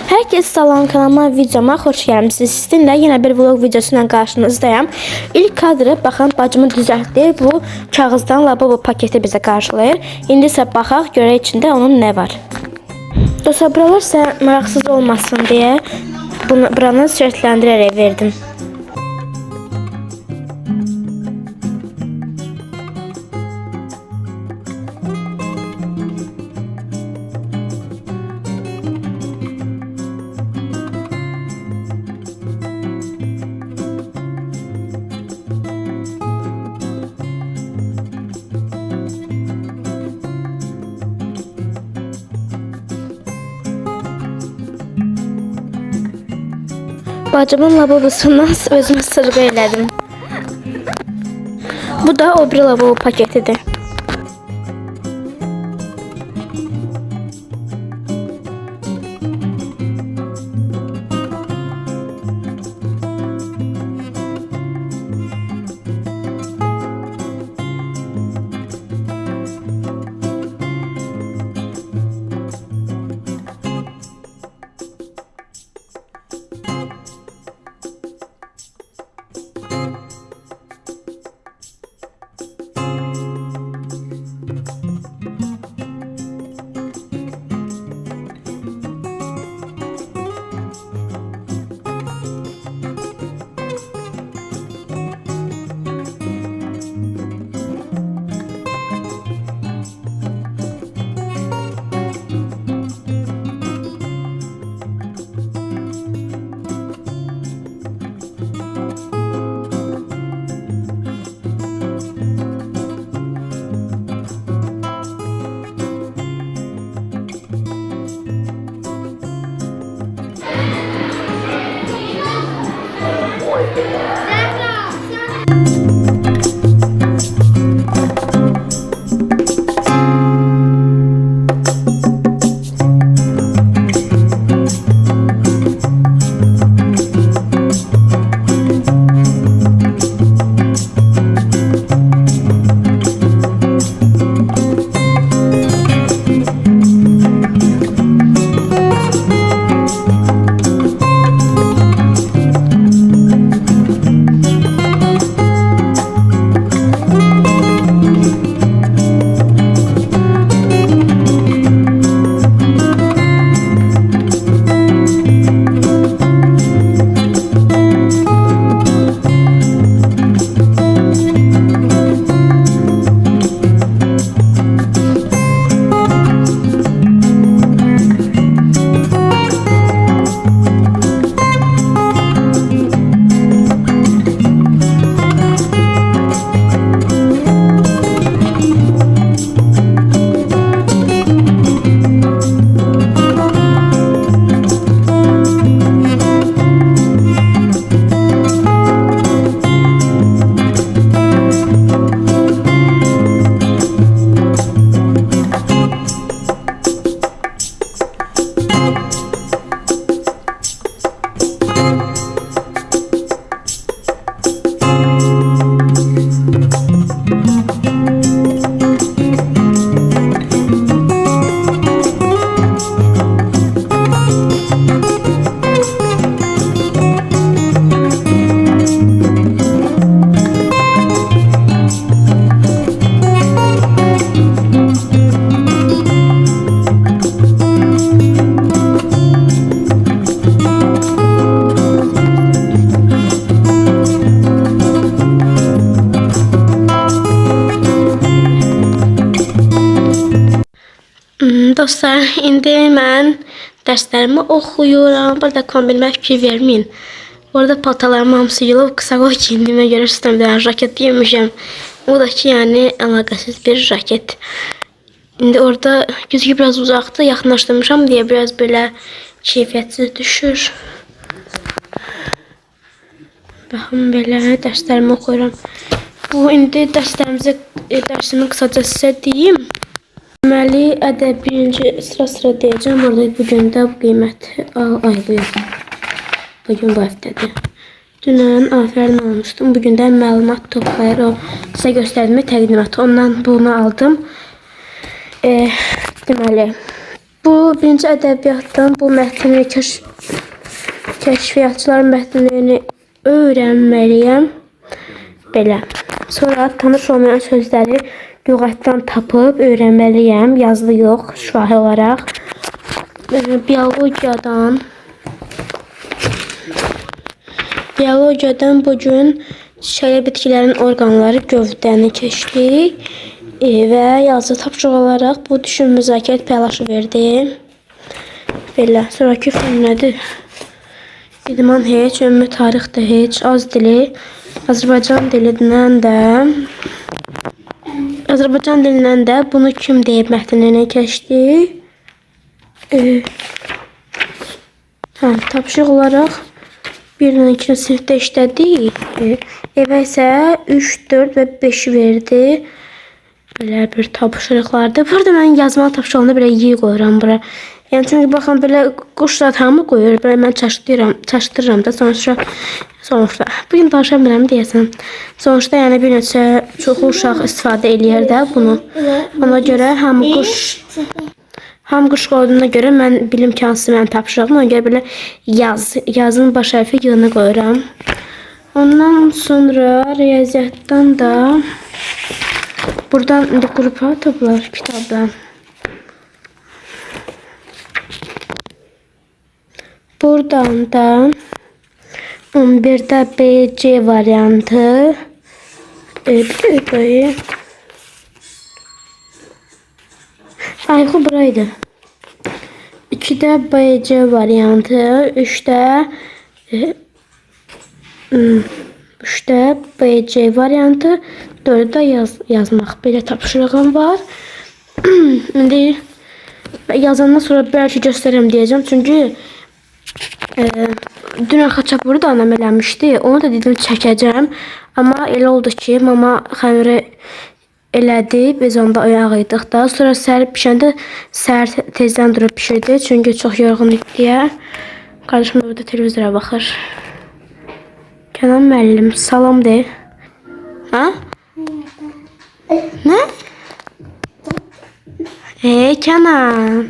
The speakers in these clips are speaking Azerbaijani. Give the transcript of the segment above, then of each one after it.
Herkes salam, kanalıma, videoma xoş gəlmisiniz. Sizinlə yenə bir vlog videosuyla qarşınızdayım. İlk kadrı baxın bacımı düzəltdi. Bu kağızdan lavabo paketi bizə qarşılayır. İndi isə baxaq görək içində onun nə var. Dostlar, buralar sizə maraqsız olmasın deyə buranı şərtləndirərək verdim. Bacımın lavabosundan özümü sırğı elədim. Bu da o bir lavabo paketidir. Dostlar, indi mən dərslərimi oxuyuram. Burada kombinimə fikir verməyin. Orada paltalarım hamısı yılıb, qısa qol giyindiyimə görə üstümdən jaket giymişəm. O da ki, yəni əlaqəsiz bir jaket. İndi orada güzgü biraz uzaqdır, yaxınlaşdırmışam deyə biraz belə keyfiyyətsiz düşür. Baxın, belə dərslərimi oxuyuram. Bu indi dərsimi qısaca sizə deyim. Deməli, ədəb birinci sıra deyəcəm. Orada bugün də bu qiyməti aylıyım. Bugün bu həftədir. Dünən afərin almışdım. Bugün də məlumat toplayır. O sizə göstərdiyim təqdimatı. Ondan bunu aldım. Deməli, bu Bu birinci ədəbiyyatdan bu mətni kəşfiyyatçılar mətnini öyrənməliyəm. Belə. Sonra tanış olmayan sözləri lüğətdən tapıb öyrənməliyəm. Yazılı yox, şifahi olaraq. Biologiyadan bugün çiçəkli bitkilərin orqanları gövdəni keçdik və yazılı tapşırıq olaraq bu düşün müzakirət paylaşı verdi. Belə. Sonraki film nədir? İdman heç, ümumi tarix də heç, az dili, Azərbaycan dilindən də bunu kim deyib mətnini keçdik. Tapşırıq olaraq 1-2 sinifdə işlədik. Evə isə 3, 4 və 5 verdi. Belə bir tapşırıqlardır. Burada mən yazmalı tapşırığında belə iyi qoyuram bura. Yəni çünki baxın belə quşlar hamı qoyur. Belə mən çaşdırıram da sonuçta. Bugün danışa bilmirəm deyəsən. Sonuçta yəni bir neçə çoxlu uşaq istifadə eləyər də bunu. Ona görə hamı quş qoyduğuna görə mən bilim ki hansı mənim tapşırığım. Ona görə belə yazın baş hərfi yığını qoyuram. Ondan sonra riyaziyyatdan da buradan qrupa toplar kitabdan. Buradan da 11'də BC variantı. Ayxu buraydı. 2'də BC variantı. 3'də BC variantı. 4'də yazmaq. Belə tapşırığım var. İndi yazandan sonra bəlkə göstərəm deyəcəm. Çünki dünən xaçapuru da anam eləmişdi. Onu da dedim çəkəcəm. Amma elə oldu ki, mama xəmiri elədi. Biz onda oyağıydıq da. Sonra səhər pişəndə səhər tezdən durub pişirdi. Çünki çox yorğun idi deyə. Qardaşım burada televizora baxır. Kənan müəllim, salam de. Ha? Nə? Kənan.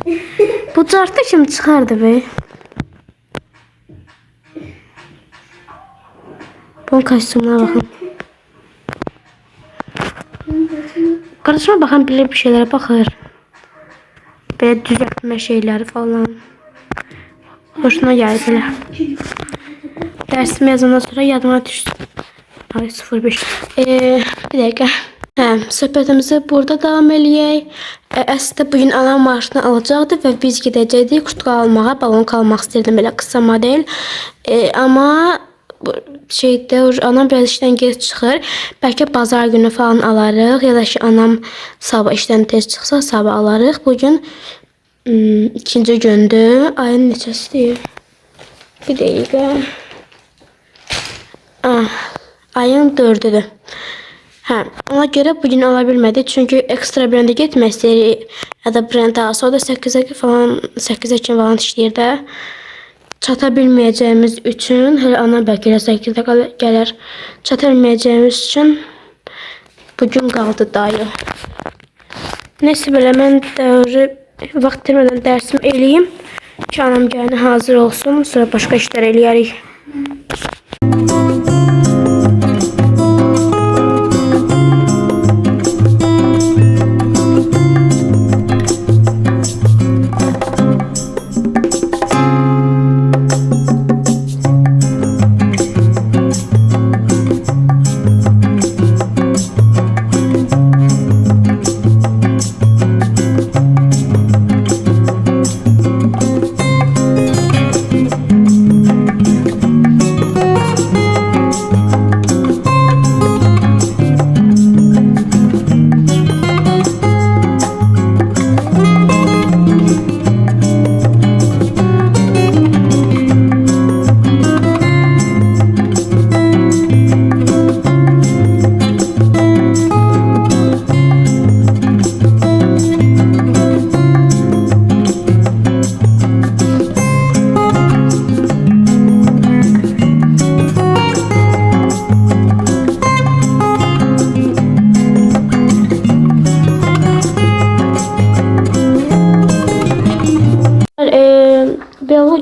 Bu cartı kim çıxardı be? Bunun kostyumuna bakın. Kardeşime bakın bile bir şeylere bakır. Böyle düzeltme şeyleri falan. Hoşuna geldi böyle. Dersimi yazandan sonra yadıma düştü. Ay 05. Bir dakika. Söhbətimizi burada davam eləyək. Əslində bugün anam maaşını alacaqdı və biz gedəcəkdik kutqa almağa. Balon almaq istəyirdim belə qısa model. Amma anam biraz işdən gec çıxır. Bəlkə bazar günü falan alarıq. Ya da ki anam sabah işdən tez çıxsa sabah alarıq. Bugün ikinci gündür. Ayın neçəsidir? Bir dəqiqə. Ayın 4-üdür. Ona görə bugün ala bilmədik. Çünki ekstra brenda getmək istəyirik. Ya da brenda alsa o da 8-ə falan 8-ə kimi falan işləyir də. Çata bilməyəcəyimiz üçün, hələ ana bəlkə 8-də gələr. Çata bilməyəcəyimiz üçün bugün qaldı dayı. Neyse belə mən vaxt itirmədən dərsimi eləyim ki anam gələni hazır olsun. Sonra başqa işlər eləyərik.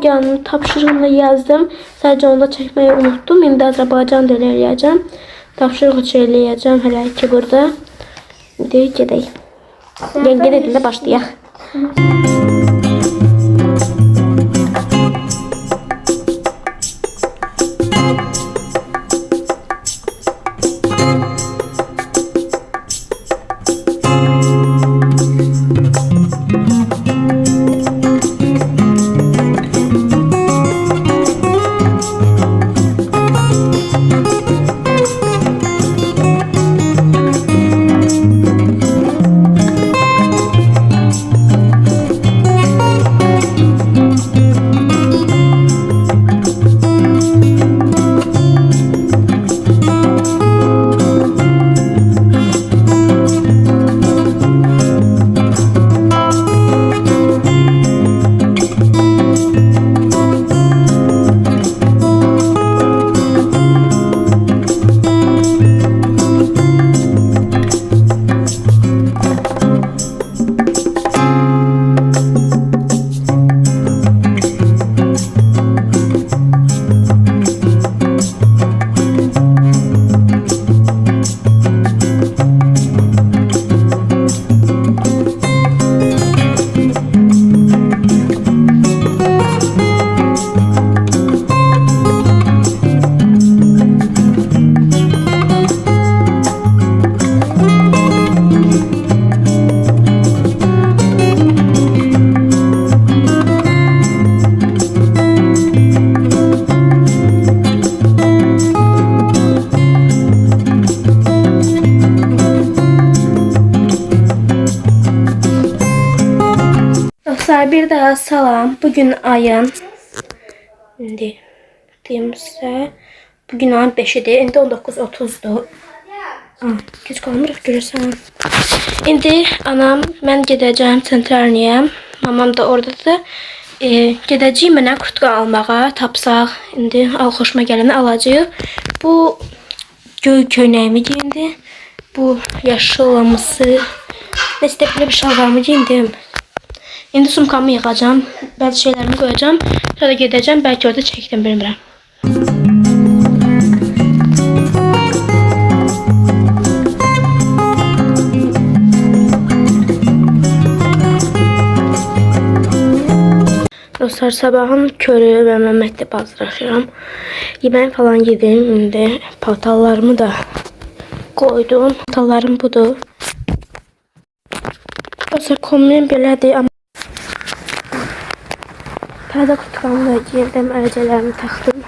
yanını tapşırığını yazdım. Sadece onu da çekmeyi unuttum. İndi Azərbaycan dili eləyəcəm. Tapşırıq üçün eləyəcəm hələ ki burada. İndi gedək. Yengə dillə başlayaq. Dostlar bir daha salam. Bugün ayın indi deyimsə bugün ayın 5-idir. İndi 19:30-dur. Geç qalmırıq görürsən. İndi anam mən gedəcəm Sentralniyə. Mamam da oradadır. Gedəcəyim mənə kurtka almağa. Tapsaq indi xoşuma gələni alacağıq. Bu göy köynəyimi giyindi. Bu yaşılımsı nəsə belə bir şalvarımı giyindim. İndi sumkamı yığacağım, bəzi şeylərimi qoyacağım, sonra gedəcəm, bəlkə orada çəkdim, bilmirəm. Dostlar, sabahın körü və Məhmədlə hazırlaşıram. Yemək falan yedim, indi paltarlarımı da qoydum. Paltarlarım budur. Dostlar, kombin belədir, amma Təzə kurtkamı da giydim, əlcələrimi taxdım.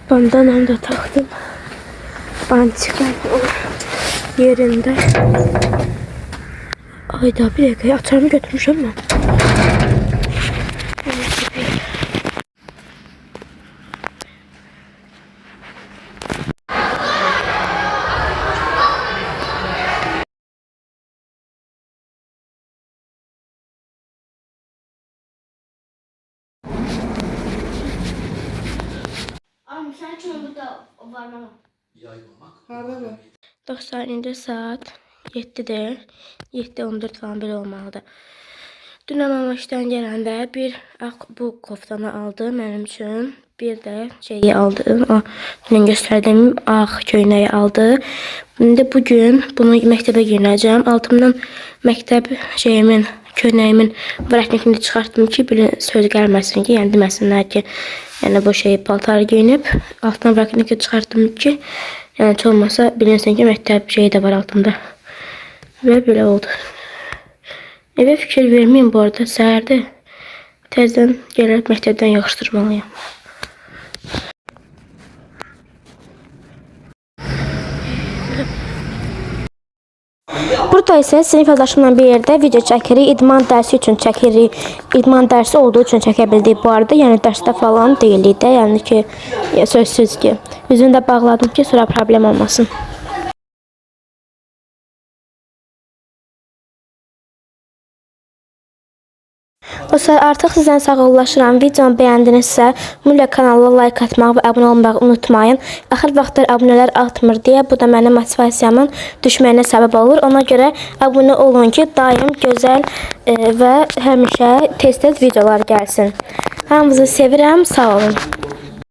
Bandanamı da taxdım. Bançıqlar yerində. Ayda bir dəqiqə, açarımı götürmüşəm mən. Sen çünkü da var mı? Dostlar, indi saat 7'dir. 7:14 falan belə olmalıdır. Dünən mama işdən gələndə bir bu koftanı aldı mənim üçün. Bir də şeyi aldı. Dünən göstərdiyim ağ köynəyi aldı. İndi bugün bunu məktəbə giyinəcəm. Altımdan məktəb şeyimin, köynəyimin vərəqnikini çıxartdım ki, bir söz gəlməsin ki, yəni deməsinlər ki, yəni bu şey paltar giyinib, altından vərəqniki çıxartdım ki, yəni heç olmasa bilinsin ki, məktəb şeyi də var altında. Və belə oldu. Evə fikir verməyim bu arada, səhərdə təzədən gəlib məktəbdən yığışdırmalıyım. Burada ise sinif yoldaşımla bir yerde video çəkirik. İdman dərsi üçün çəkirik. İdman dərsi olduğu üçün çəkə bildik bu arada. Yəni dərsdə falan deyilik də. Yəni ki, sözsüz ki. Üzünü də bağladım ki, sonra problem olmasın. Dostlar, artıq sizdən sağollaşıram. Videomu bəyəndinizsə, mütləq kanala like atmağı və abunə olmağı unutmayın. Axır vaxtlar abunələr artmır deyə, bu da mənim motivasiyamın düşməyinə səbəb olur. Ona görə abunə olun ki, daim gözəl və həmişə tez-tez videolar gəlsin. Hamınızı sevirəm, sağ olun.